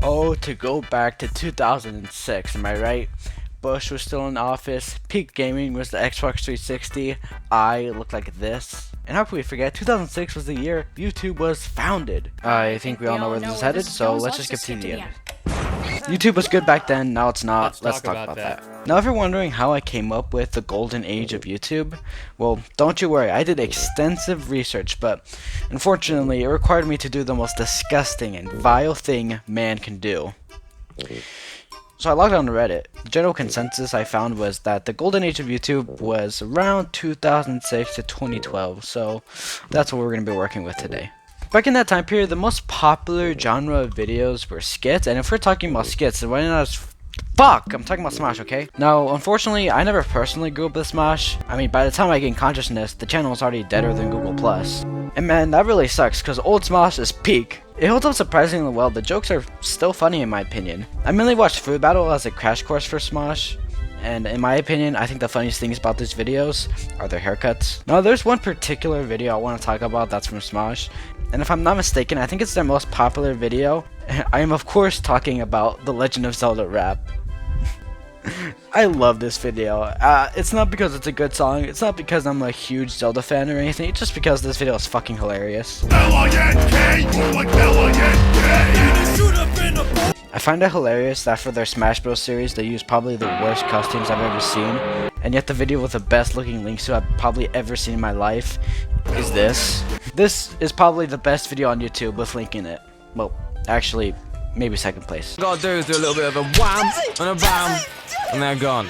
Oh, to go back to 2006, am I right? Bush was still in office, peak gaming was the Xbox 360, I looked like this. And how can we forget, 2006 was the year YouTube was founded. I think we all know where this is headed, so let's just skip to the end. YouTube was good back then, now it's not. Let's talk about that. Now, if you're wondering how I came up with the golden age of YouTube, well, don't you worry, I did extensive research, but unfortunately, it required me to do the most disgusting and vile thing man can do. So I logged on to Reddit. The general consensus I found was that the golden age of YouTube was around 2006 to 2012, so that's what we're going to be working with today. Back in that time period, the most popular genre of videos were skits, and if we're talking about skits, then why not fuck, I'm talking about Smosh, okay? Now, unfortunately, I never personally grew up with Smosh. I mean, by the time I gained consciousness, the channel was already deader than Google+. And man, that really sucks, because old Smosh is peak. It holds up surprisingly well. The jokes are still funny in my opinion. I mainly watched Food Battle as a crash course for Smosh, and in my opinion, I think the funniest things about these videos are their haircuts. Now, there's one particular video I want to talk about that's from Smosh, and if I'm not mistaken, I think it's their most popular video. I am of course talking about The Legend of Zelda rap. I love this video. It's not because it's a good song, it's not because I'm a huge Zelda fan or anything, it's just because this video is fucking hilarious. I find it hilarious that for their Smash Bros series they use probably the worst costumes I've ever seen, and yet the video with the best looking Link suit I've probably ever seen in my life is this. This is probably the best video on YouTube with Link in it. Well, actually, maybe second place. What I gotta do is do a little bit of a wham and a bam, and they're gone.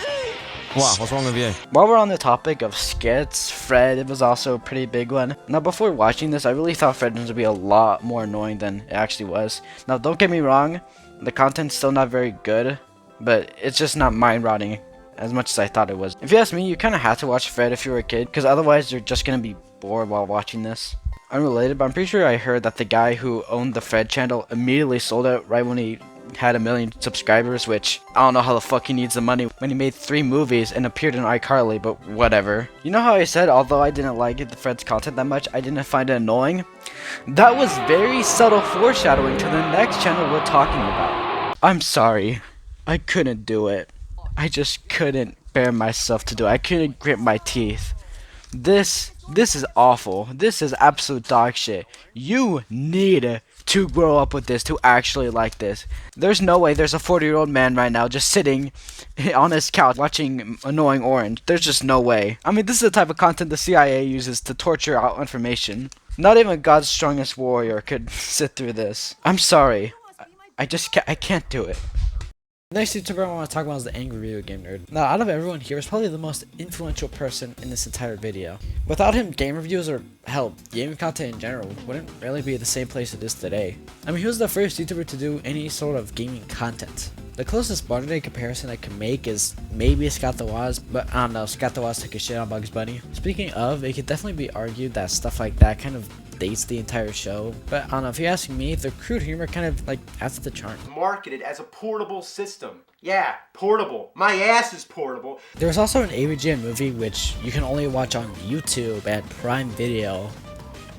What? What's wrong with you? While we're on the topic of skits, Fred was also a pretty big one. Now, before watching this, I really thought Fred was to be a lot more annoying than it actually was. Now, don't get me wrong, the content's still not very good, but it's just not mind-rotting as much as I thought it was. If you ask me, you kind of had to watch Fred if you were a kid, because otherwise you're just gonna be bored while watching this. Unrelated, but I'm pretty sure I heard that the guy who owned the Fred channel immediately sold it right when he had 1 million subscribers, which I don't know how the fuck he needs the money when he made 3 movies and appeared in iCarly, but whatever. You know how I said, although I didn't like the Fred's content that much, I didn't find it annoying? That was very subtle foreshadowing to the next channel we're talking about. I'm sorry. I couldn't do it. I just couldn't bear myself to do it. I couldn't grit my teeth. This is awful. This is absolute dog shit. You need to grow up with this to actually like this. There's no way there's a 40-year-old man right now just sitting on his couch watching Annoying Orange. There's just no way. I mean, this is the type of content the CIA uses to torture out information. Not even God's strongest warrior could sit through this. I'm sorry. I can't do it. The next YouTuber I want to talk about is the Angry Video Game Nerd. Now, out of everyone here, is probably the most influential person in this entire video. Without him, game reviews or, hell, gaming content in general wouldn't really be the same place it is today. I mean, he was the first YouTuber to do any sort of gaming content. The closest modern day comparison I can make is maybe Scott the Woz, but I don't know, Scott the Woz took a shit on Bugs Bunny. Speaking of, it could definitely be argued that stuff like that kind of dates the entire show, but I don't know, if you ask me, the crude humor kind of like adds to the charm. Marketed as a portable system. Yeah, portable. My ass is portable. There was also an AVGN movie which you can only watch on YouTube at Prime Video.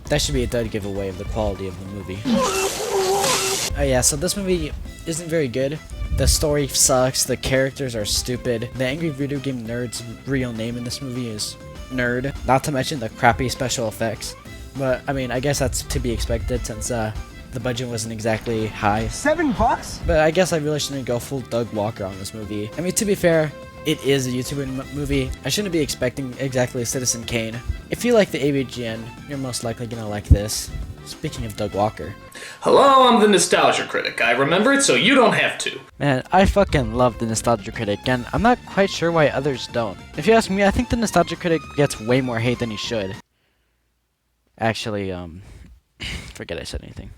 That should be a dead giveaway of the quality of the movie. Oh yeah, so this movie isn't very good. The story sucks, the characters are stupid. The Angry Video Game Nerd's real name in this movie is Nerd, not to mention the crappy special effects. But, I mean, I guess that's to be expected since the budget wasn't exactly high. $7? But I guess I really shouldn't go full Doug Walker on this movie. I mean, to be fair, it is a YouTuber movie. I shouldn't be expecting exactly a Citizen Kane. If you like the AVGN, you're most likely gonna like this. Speaking of Doug Walker. Hello, I'm the Nostalgia Critic. I remember it so you don't have to. Man, I fucking love the Nostalgia Critic, and I'm not quite sure why others don't. If you ask me, I think the Nostalgia Critic gets way more hate than he should. Actually, forget I said anything.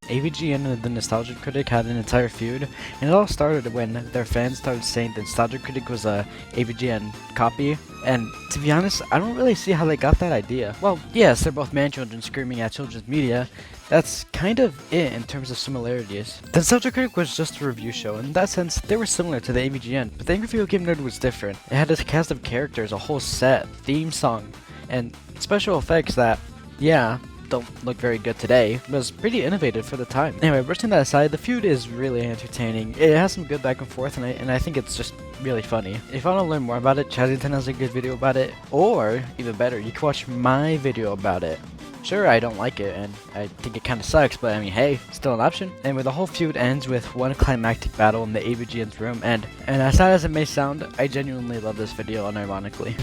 AVGN and the Nostalgia Critic had an entire feud, and it all started when their fans started saying the Nostalgia Critic was a AVGN copy, and to be honest, I don't really see how they got that idea. Well, yes, they're both man-children screaming at children's media. That's kind of it in terms of similarities. The Nostalgia Critic was just a review show, and in that sense, they were similar to the AVGN, but the Angry Video Game Nerd was different. It had a cast of characters, a whole set, theme song, and special effects that, yeah, don't look very good today, but it's pretty innovative for the time. Anyway, brushing that aside, the feud is really entertaining. It has some good back and forth, and I think it's just really funny. If you want to learn more about it, Chazington has a good video about it, or even better, you can watch my video about it. Sure, I don't like it, and I think it kind of sucks, but I mean, hey, still an option. Anyway, the whole feud ends with one climactic battle in the AVGN's room, and as sad as it may sound, I genuinely love this video, unironically.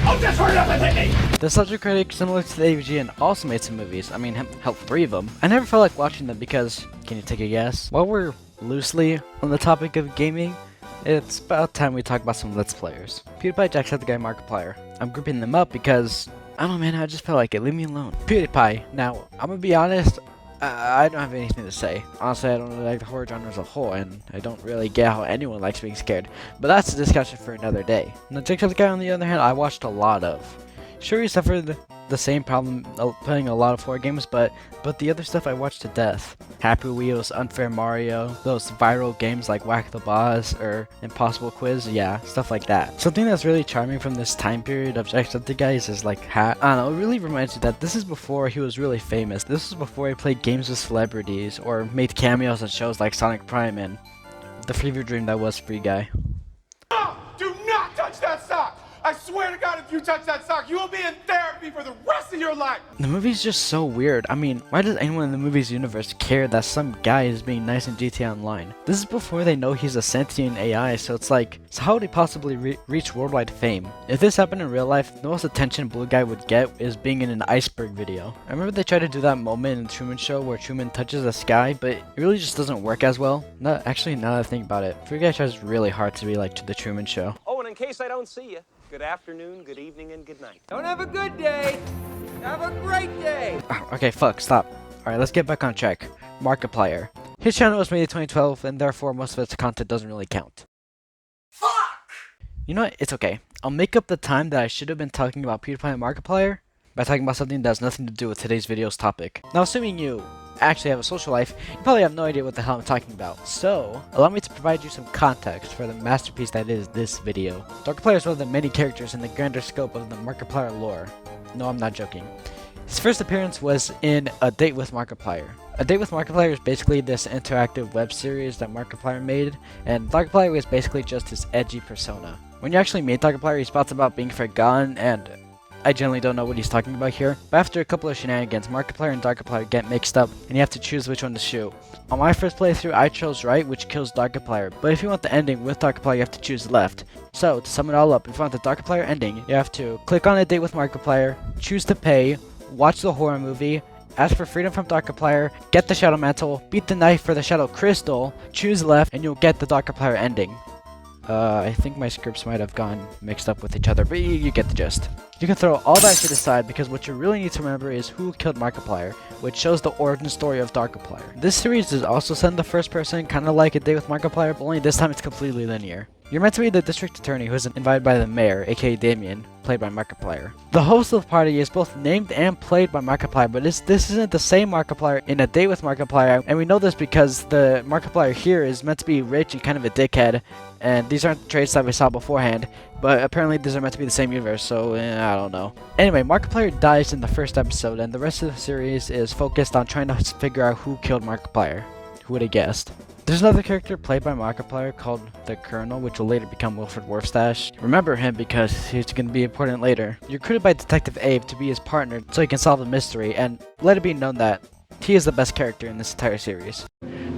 Oh, just hurry up and hit me! The subject critic, similar to the AVGN, also made some movies. I mean, hell, 3 of them. I never felt like watching them because, can you take a guess? While we're loosely on the topic of gaming, it's about time we talk about some Let's Players. PewDiePie, Jacksepticeye, Markiplier. I'm grouping them up because, I don't know man, I just felt like it, leave me alone. PewDiePie, now, I'm gonna be honest, I don't have anything to say. Honestly, I don't really like the horror genre as a whole, and I don't really get how anyone likes being scared. But that's a discussion for another day. Now, Jacksepticeye, on the other hand, I watched a lot of. Sure, he suffered the same problem playing a lot of horror games, but the other stuff I watched to death. Happy Wheels, Unfair Mario, those viral games like Whack the Boss or Impossible Quiz, yeah, stuff like that. Something that's really charming from this time period of Jacksepticeye is like I don't know, it really reminds you that this is before he was really famous. This was before he played games with celebrities or made cameos on shows like Sonic Prime and the fever dream that was Free Guy. Oh, do not touch that sock! I swear to God, if you touch that sock, you will be in therapy for the rest of your life! The movie's just so weird. I mean, why does anyone in the movie's universe care that some guy is being nice in GTA Online? This is before they know he's a sentient AI, so it's like, so how would he possibly reach worldwide fame? If this happened in real life, the most attention Blue Guy would get is being in an iceberg video. I remember they tried to do that moment in the Truman Show where Truman touches the sky, but it really just doesn't work as well. Actually, now that I think about it, Free Guy tries really hard to be like the Truman Show. Oh, and in case I don't see you, good afternoon, good evening, and good night. Don't have a good day. Have a great day. Okay, fuck, stop. Alright, let's get back on track. Markiplier. His channel was made in 2012, and therefore most of its content doesn't really count. Fuck! You know what? It's okay. I'll make up the time that I should have been talking about PewDiePie and Markiplier by talking about something that has nothing to do with today's video's topic. Now, assuming you actually have a social life, you probably have no idea what the hell I'm talking about. So, allow me to provide you some context for the masterpiece that is this video. Markiplier is one of the many characters in the grander scope of the Markiplier lore. No, I'm not joking. His first appearance was in A Date with Markiplier. A Date with Markiplier is basically this interactive web series that Markiplier made, and Markiplier was basically just his edgy persona. When you actually meet Markiplier, he spouts about being forgotten, and I generally don't know what he's talking about here, but after a couple of shenanigans, Markiplier and Darkiplier get mixed up, and you have to choose which one to shoot. On my first playthrough, I chose right, which kills Darkiplier, but if you want the ending with Darkiplier, you have to choose left. So, to sum it all up, if you want the Darkiplier ending, you have to click on A Date with Markiplier, choose to pay, watch the horror movie, ask for freedom from Darkiplier, get the Shadow Mantle, beat the knife for the Shadow Crystal, choose left, and you'll get the Darkiplier ending. I think my scripts might have gone mixed up with each other, but you get the gist. You can throw all that shit aside because what you really need to remember is who killed Markiplier, which shows the origin story of Darkiplier. This series is also set in the first person, kinda like A Day with Markiplier, but only this time it's completely linear. You're meant to be the district attorney who is invited by the mayor, aka Damien, played by Markiplier. The host of the party is both named and played by Markiplier, but this isn't the same Markiplier in A Date with Markiplier, and we know this because the Markiplier here is meant to be rich and kind of a dickhead, and these aren't traits that we saw beforehand, but apparently these are meant to be the same universe, so I don't know. Anyway, Markiplier dies in the first episode, and the rest of the series is focused on trying to figure out who killed Markiplier. Who would have guessed? There's another character played by Markiplier called the Colonel, which will later become Wilfred Warfstache. Remember him because he's going to be important later. You're recruited by Detective Abe to be his partner so he can solve the mystery, and let it be known that he is the best character in this entire series.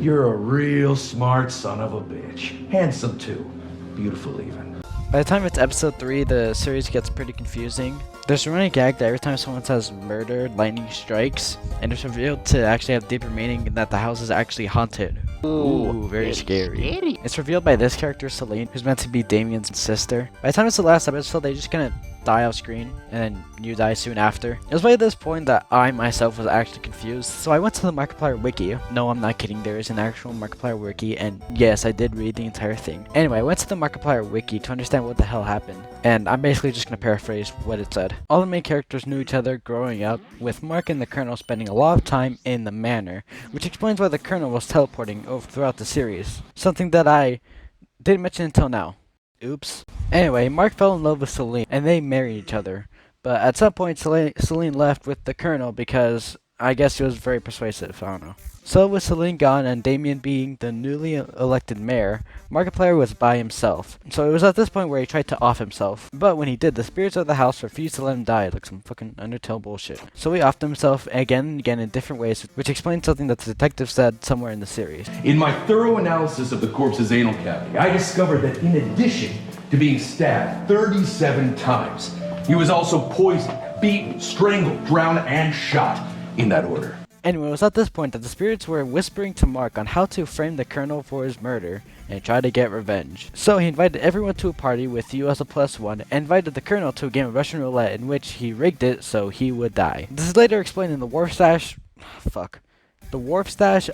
You're a real smart son of a bitch. Handsome too. Beautiful even. By the time it's episode 3, the series gets pretty confusing. There's a running gag that every time someone says murder, lightning strikes, and it's revealed to actually have deeper meaning and that the house is actually haunted. Ooh, very scary. It's revealed by this character, Celine, who's meant to be Damien's sister. By the time it's the last episode, they just kind of die off screen, and then you die soon after. It was by this point that I myself was actually confused, so I went to the Markiplier wiki. No, I'm not kidding, there is an actual Markiplier wiki, and yes, I did read the entire thing. Anyway, I went to the Markiplier wiki to understand what the hell happened, and I'm basically just gonna paraphrase what it said. All the main characters knew each other growing up, with Mark and the Colonel spending a lot of time in the manor, which explains why the Colonel was teleporting over throughout the series. Something that I didn't mention until now. Oops. Anyway, Mark fell in love with Celine, and they married each other. But at some point, Celine left with the Colonel because I guess she was very persuasive. I don't know. So with Celine gone and Damien being the newly elected mayor, Markiplier was by himself. So it was at this point where he tried to off himself. But when he did, the spirits of the house refused to let him die, like some fucking Undertale bullshit. So he offed himself again and again in different ways, which explains something that the detective said somewhere in the series. In my thorough analysis of the corpse's anal cavity, I discovered that in addition to being stabbed 37 times, he was also poisoned, beaten, strangled, drowned, and shot in that order. Anyway, it was at this point that the spirits were whispering to Mark on how to frame the Colonel for his murder and try to get revenge. So he invited everyone to a party with you as a +1 and invited the Colonel to a game of Russian roulette in which he rigged it so he would die. This is later explained in the Wharf Stash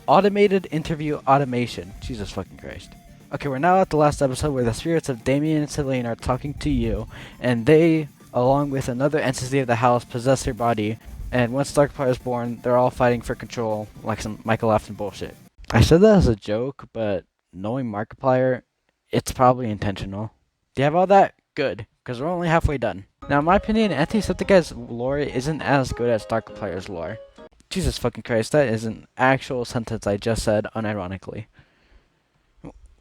automated interview automation. Jesus fucking Christ. Okay, we're now at the last episode where the spirits of Damien and Celine are talking to you, and they, along with another entity of the house, possess your body. And once Darkfire is born, they're all fighting for control, like some Michael Afton bullshit. I said that as a joke, but knowing Markiplier, it's probably intentional. Do you have all that? Good, because we're only halfway done. Now, in my opinion, Antisepticeye's lore isn't as good as Darkiplier's lore. Jesus fucking Christ, that is an actual sentence I just said, unironically.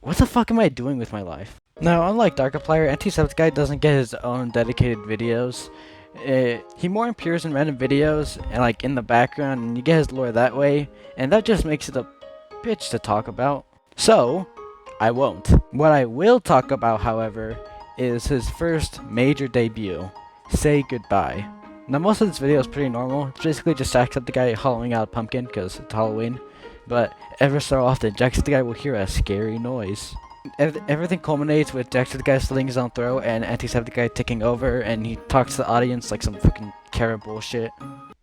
What the fuck am I doing with my life? Now, unlike Darkiplier, Antisepticeye doesn't get his own dedicated videos. He more appears in random videos and like in the background, and you get his lore that way, and that just makes it a bitch to talk about. So I won't. What I will talk about, however, is his first major debut, Say Goodbye. Now most of this video is pretty normal. It's basically just Jacksepticeye hollowing out a pumpkin because it's Halloween, but ever so often Jacksepticeye will hear a scary noise. Everything culminates with Jacksepticeye slitting his own throat and Antisepticeye taking over, and he talks to the audience like some fucking carrot bullshit.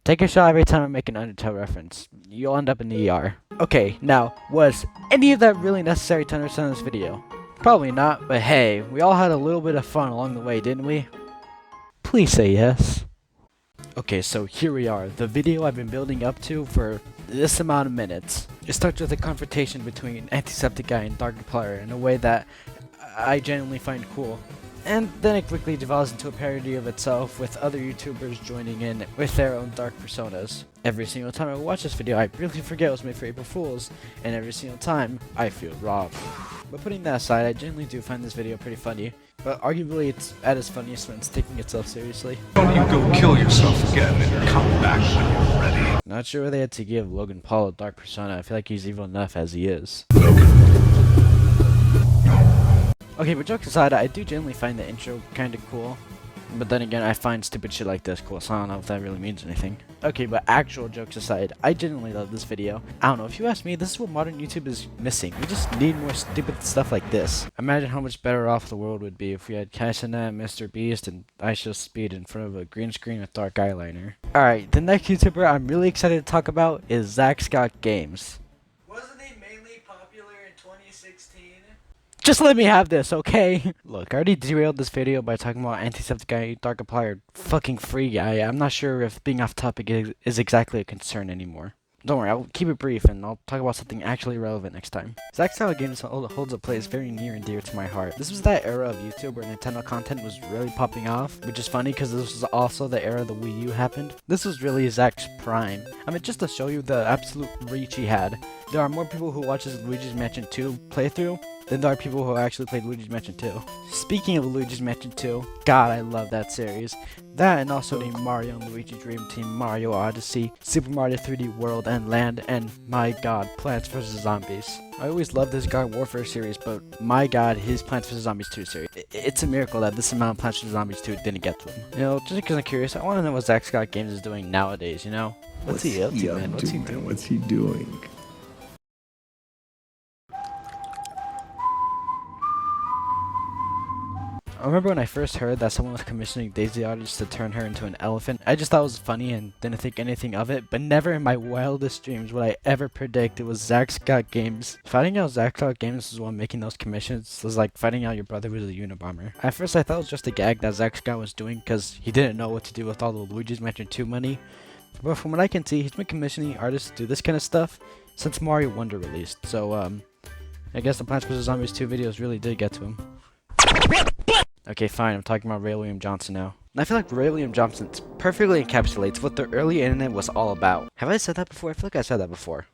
Take a shot every time I make an Undertale reference. You'll end up in the ER. Okay, now, was any of that really necessary to understand this video? Probably not, but hey, we all had a little bit of fun along the way, didn't we? Please say yes. Okay, so here we are, the video I've been building up to for this amount of minutes. It starts with a confrontation between Antisepticeye and Darkiplier in a way that I genuinely find cool. And then it quickly devolves into a parody of itself, with other YouTubers joining in with their own dark personas. Every single time I watch this video, I really forget it was made for April Fools, and every single time, I feel robbed. But putting that aside, I genuinely do find this video pretty funny, but arguably it's at its funniest when it's taking itself seriously. Don't you go kill yourself again and come back when you're ready. Not sure why they had to give Logan Paul a dark persona. I feel like he's evil enough as he is. Okay, but jokes aside, I do generally find the intro kinda cool. But then again, I find stupid shit like this cool, so I don't know if that really means anything. Okay, but actual jokes aside, I genuinely love this video. I don't know, if you ask me, this is what modern YouTube is missing. We just need more stupid stuff like this. Imagine how much better off the world would be if we had Cassinet, Mr. Beast, and IShowSpeed in front of a green screen with dark eyeliner. Alright, the next YouTuber I'm really excited to talk about is Zach Scott Games. Wasn't he mainly popular in 2016? Just let me have this, okay? Look, I already derailed this video by talking about Antisepticeye, Darkiplier, fucking Free Guy. I'm not sure if being off topic is exactly a concern anymore. Don't worry, I'll keep it brief and I'll talk about something actually relevant next time. Zach Style Games holds a place very near and dear to my heart. This was that era of YouTube where Nintendo content was really popping off, which is funny because this was also the era the Wii U happened. This was really Zach's prime. I mean, just to show you the absolute reach he had, there are more people who watch his Luigi's Mansion 2 playthrough than there are people who actually played Luigi's Mansion 2. Speaking of Luigi's Mansion 2, God, I love that series. That and also the Mario and Luigi Dream Team, Mario Odyssey, Super Mario 3D World and Land, and my god, Plants vs. Zombies. I always loved this God Warfare series, but my god, his Plants vs. Zombies 2 series. It's a miracle that this amount of Plants vs. Zombies 2 didn't get to him. You know, just because I'm curious, I want to know what Zach Scott Games is doing nowadays, you know? What's he up to, man? What's he doing? What's he doing? I remember when I first heard that someone was commissioning Daisy Artist to turn her into an elephant. I just thought it was funny and didn't think anything of it, but never in my wildest dreams would I ever predict it was Zach Scott Games. Finding out Zach Scott Games was the one making those commissions was like finding out your brother was a Unabomber. At first I thought it was just a gag that Zach Scott was doing because he didn't know what to do with all the Luigi's Mansion 2 money. But from what I can see, he's been commissioning artists to do this kind of stuff since Mario Wonder released. So, I guess the Plants vs. Zombies 2 videos really did get to him. Okay, fine, I'm talking about Ray William Johnson now. And I feel like Ray William Johnson perfectly encapsulates what the early internet was all about. Have I said that before? I feel like I said that before.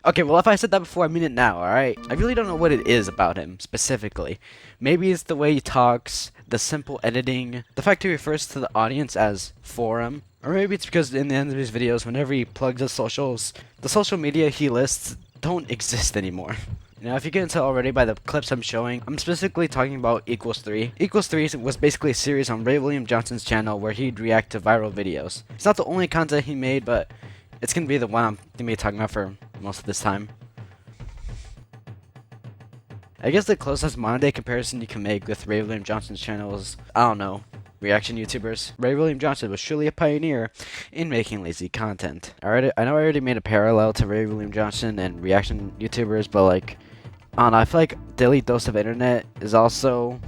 Okay, well, if I said that before, I mean it now, alright? I really don't know what it is about him, specifically. Maybe it's the way he talks, the simple editing, the fact he refers to the audience as forum, or maybe it's because in the end of his videos, whenever he plugs his socials, the social media he lists don't exist anymore. Now, if you can tell already by the clips I'm showing, I'm specifically talking about Equals 3. Equals 3 was basically a series on Ray William Johnson's channel where he'd react to viral videos. It's not the only content he made, but it's gonna be the one I'm gonna be talking about for most of this time. I guess the closest modern day comparison you can make with Ray William Johnson's channel is, I don't know, reaction YouTubers. Ray William Johnson was surely a pioneer in making lazy content. I know I already made a parallel to Ray William Johnson and reaction YouTubers, but like, I don't know, I feel like Daily Dose of Internet is also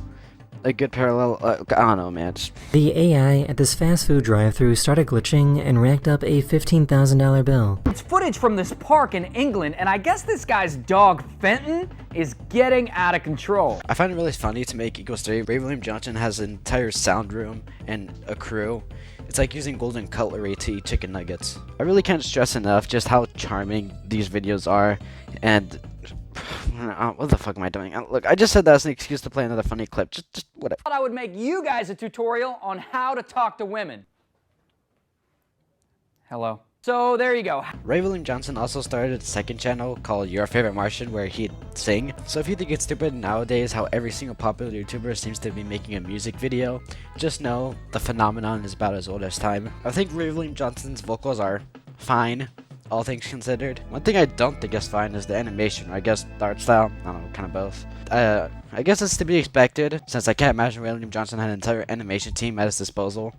a good parallel. I don't know, man. The AI at this fast food drive-thru started glitching and racked up a $15,000 bill. It's footage from this park in England, and I guess this guy's dog, Fenton, is getting out of control. I find it really funny to make Equals 3. Ray William Johnson has an entire sound room and a crew. It's like using golden cutlery to eat chicken nuggets. I really can't stress enough just how charming these videos are, and what the fuck am I doing? Look, I just said that as an excuse to play another funny clip. Just whatever. I thought I would make you guys a tutorial on how to talk to women. Hello. So there you go. Ray William Johnson also started a second channel called Your Favorite Martian where he'd sing. So if you think it's stupid nowadays how every single popular YouTuber seems to be making a music video, just know the phenomenon is about as old as time. I think Ray William Johnson's vocals are fine, all things considered. One thing I don't think is fine is the animation, or I guess the art style. I don't know, kind of both. I guess it's to be expected, since I can't imagine Ray William Johnson had an entire animation team at his disposal.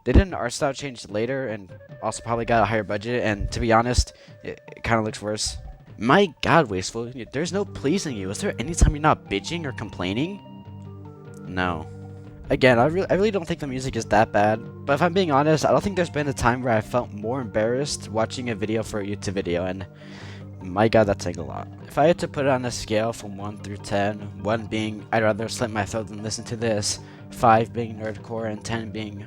They did an art style change later, and also probably got a higher budget, and to be honest, it kind of looks worse. My god, Wasteful, there's no pleasing you. Is there any time you're not bitching or complaining? No. Again, I really don't think the music is that bad, but if I'm being honest, I don't think there's been a time where I felt more embarrassed watching a video for a YouTube video, and my god, that's saying a lot. If I had to put it on a scale from 1 through 10, 1 being I'd rather slit my throat than listen to this, 5 being nerdcore, and 10 being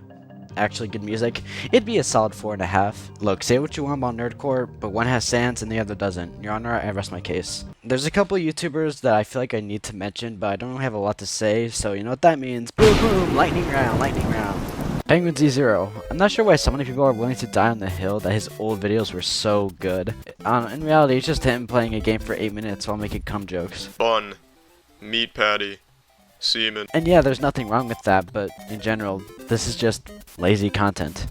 actually good music, it'd be a solid 4.5. Look, say what you want about nerdcore, but one has sans and the other doesn't. Your Honor, I rest my case. There's a couple YouTubers that I feel like I need to mention, but I don't have a lot to say, so you know what that means. Boom boom, lightning round, lightning round. Penguin Z0. I'm not sure why so many people are willing to die on the hill that his old videos were so good. In reality, it's just him playing a game for 8 minutes while making cum jokes. Bun, meat patty, semen. And yeah, there's nothing wrong with that, but in general, this is just lazy content.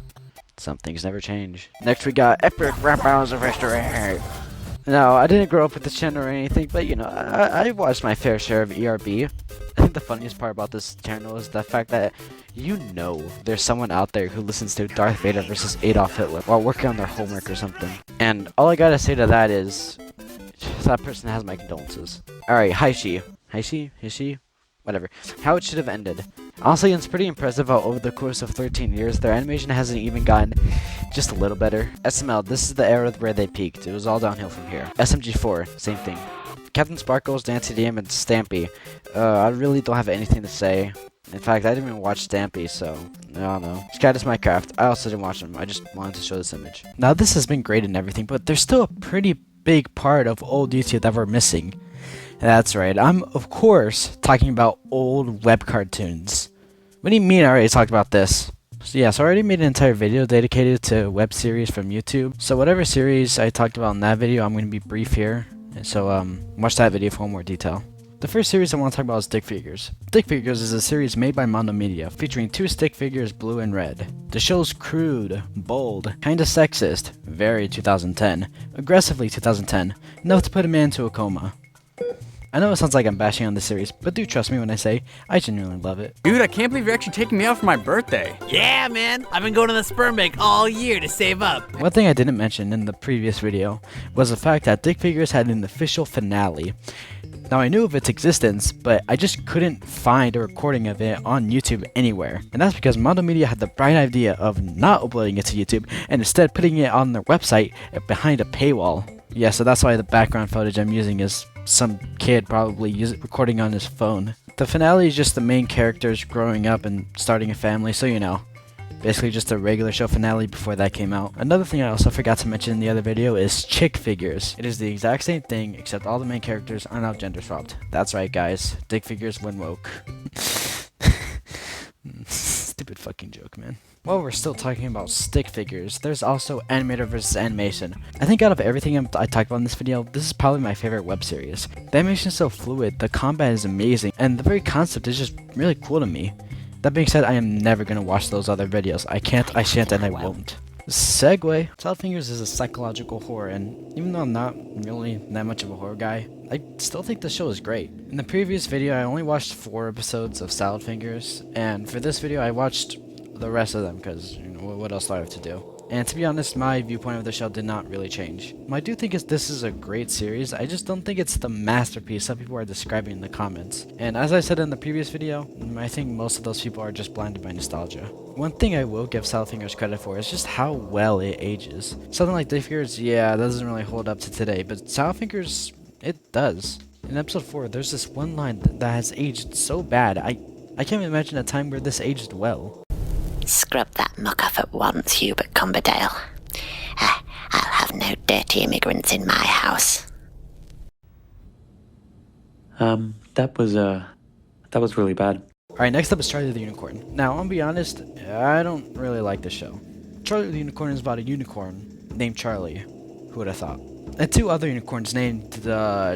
Some things never change. Next we got Epic Rap Battles of Restaurant. No, I didn't grow up with this channel or anything, but you know, I watched my fair share of ERB. I think the funniest part about this channel is the fact that you know there's someone out there who listens to Darth Vader versus Adolf Hitler while working on their homework or something. And all I gotta say to that is, that person has my condolences. Alright, Hishi? Whatever. How it should have ended. Honestly, it's pretty impressive how over the course of 13 years, their animation hasn't even gotten just a little better. SML, this is the era where they peaked. It was all downhill from here. SMG4, same thing. Captain Sparkles, Dancy DM, and Stampy. I really don't have anything to say. In fact, I didn't even watch Stampy, so I don't know. Scat is Minecraft. I also didn't watch them. I just wanted to show this image. Now, this has been great and everything, but there's still a pretty big part of old YouTube that we're missing. That's right, I'm, of course, talking about old web cartoons. What do you mean I already talked about this? So yeah, so I already made an entire video dedicated to web series from YouTube. So whatever series I talked about in that video, I'm going to be brief here. So watch that video for more detail. The first series I want to talk about is Stick Figures. Stick Figures is a series made by Mondo Media, featuring 2 stick figures, blue and red. The show's crude, bold, kinda sexist, very 2010, aggressively 2010, enough to put a man into a coma. I know it sounds like I'm bashing on this series, but do trust me when I say I genuinely love it. Dude, I can't believe you're actually taking me out for my birthday. Yeah, man. I've been going to the sperm bank all year to save up. One thing I didn't mention in the previous video was the fact that Stick Figures had an official finale. Now, I knew of its existence, but I just couldn't find a recording of it on YouTube anywhere. And that's because Mondo Media had the bright idea of not uploading it to YouTube and instead putting it on their website behind a paywall. Yeah, so that's why the background footage I'm using is some kid probably recording on his phone. The finale is just the main characters growing up and starting a family, so you know. Basically just a regular show finale before that came out. Another thing I also forgot to mention in the other video is chick figures. It is the exact same thing, except all the main characters are now gender swapped. That's right, guys. Dick figures when woke. Stupid fucking joke, man. While we're still talking about stick figures, there's also animator versus animation. I think out of everything I talked about in this video, this is probably my favorite web series. The animation is so fluid, the combat is amazing, and the very concept is just really cool to me. That being said, I am never gonna watch those other videos. I can't, I shan't, and I won't. Segue. Child Fingers is a psychological horror, and even though I'm not really that much of a horror guy, I still think the show is great. In the previous video, I only watched 4 episodes of Salad Fingers, and for this video, I watched the rest of them because, you know, what else do I have to do? And to be honest, my viewpoint of the show did not really change. I do think this is a great series, I just don't think it's the masterpiece some people are describing in the comments. And as I said in the previous video, I think most of those people are just blinded by nostalgia. One thing I will give Salad Fingers credit for is just how well it ages. Something like Dick Fingers, yeah, that doesn't really hold up to today, but Salad Fingers, it does. In episode 4, there's this one line that has aged so bad, I can't imagine a time where this aged well. Scrub that muck off at once, Hubert Cumberdale. I'll have no dirty immigrants in my house. That was really bad. Alright, next up is Charlie the Unicorn. Now, I'll be honest, I don't really like this show. Charlie the Unicorn is about a unicorn named Charlie. Who would have thought? And 2 other unicorns named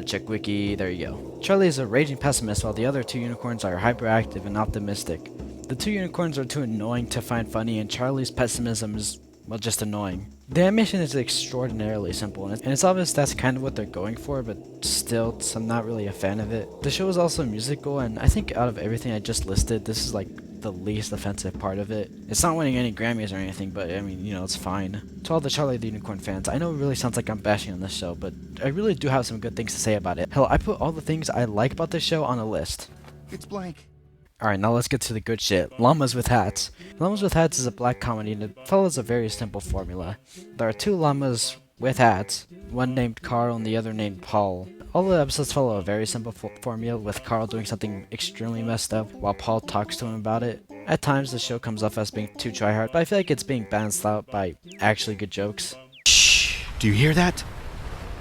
check wiki, there you go. Charlie is a raging pessimist while the other 2 unicorns are hyperactive and optimistic. The 2 unicorns are too annoying to find funny, and Charlie's pessimism is, well, just annoying. The animation is extraordinarily simple, and it's obvious that's kind of what they're going for, but still, I'm not really a fan of it. The show is also musical, and I think out of everything I just listed, this is like the least offensive part of it. It's not winning any Grammys or anything, but I mean, you know, it's fine. To all the Charlie the Unicorn fans, I know it really sounds like I'm bashing on this show, but I really do have some good things to say about it. Hell, I put all the things I like about this show on a list. It's blank. Alright, now let's get to the good shit. Llamas with Hats. Llamas with Hats is a black comedy and it follows a very simple formula. There are 2 llamas with hats, one named Carl and the other named Paul. All the episodes follow a very simple formula, with Carl doing something extremely messed up while Paul talks to him about it. At times the show comes off as being too tryhard, but I feel like it's being balanced out by actually good jokes. Shh! Do you hear that?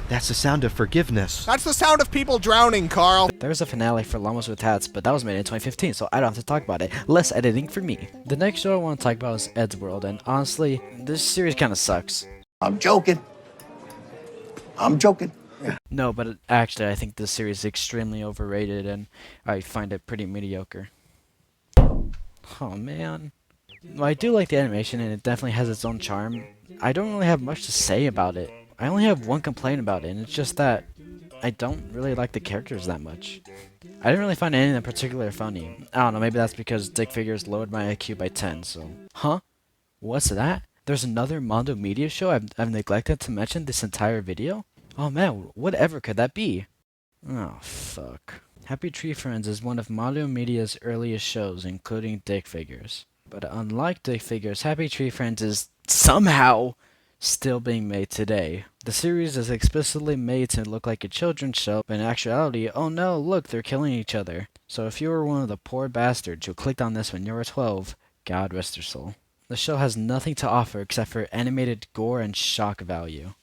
That's the sound of forgiveness. That's the sound of people drowning, Carl. There's a finale for Llamas with Hats, but that was made in 2015, so I don't have to talk about it. Less editing for me. The next show I want to talk about is Ed's World, and honestly, this series kind of sucks. I'm joking. I'm joking. No, but actually, I think this series is extremely overrated, and I find it pretty mediocre. Oh, man. Well, I do like the animation, and it definitely has its own charm. I don't really have much to say about it. I only have one complaint about it, and it's just that I don't really like the characters that much. I didn't really find any of them particularly funny. I don't know, maybe that's because Dick Figures lowered my IQ by 10, so... Huh? What's that? There's another Mondo Media show I've neglected to mention this entire video? Oh man, whatever could that be? Oh, fuck. Happy Tree Friends is one of Mondo Media's earliest shows, including Dick Figures. But unlike Dick Figures, Happy Tree Friends is somehow still being made today. The series is explicitly made to look like a children's show, but in actuality, oh no, look, they're killing each other. So if you were one of the poor bastards who clicked on this when you were 12, God rest your soul. The show has nothing to offer except for animated gore and shock value.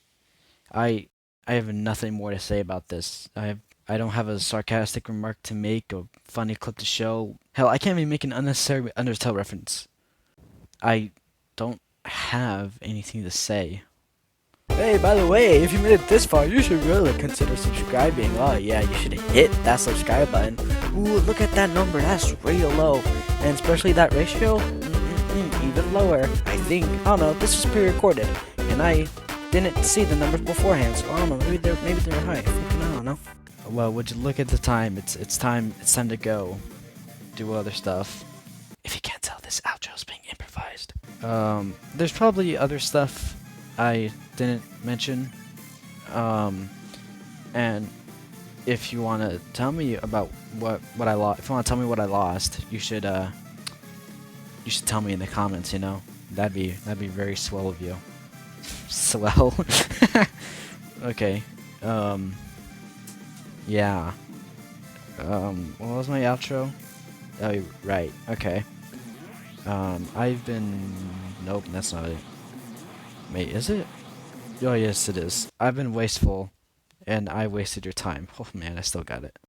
I have nothing more to say about this. I don't have a sarcastic remark to make, a funny clip to show. Hell, I can't even make an unnecessary Undertale reference. I don't have anything to say. Hey, by the way, if you made it this far, you should really consider subscribing. Oh yeah, you should hit that subscribe button. Ooh, look at that number, that's real low. And especially that ratio, even lower, I think. I don't know, this was pre-recorded, and I didn't see the numbers beforehand, so I don't know, maybe they're high. I don't know. Well, would you look at the time? It's time to go do other stuff. If you can't tell, this outro's being improvised. There's probably other stuff I didn't mention. And if you want to tell me about what I lost, if you want to tell me what I lost, you should tell me in the comments. You know, that'd be very swell of you. Swell. Okay. Yeah. What was my outro? Oh, right. Okay. I've been... Nope, that's not it. Wait, is it? Oh, yes, it is. I've been wasteful, and I wasted your time. Oh, man, I still got it.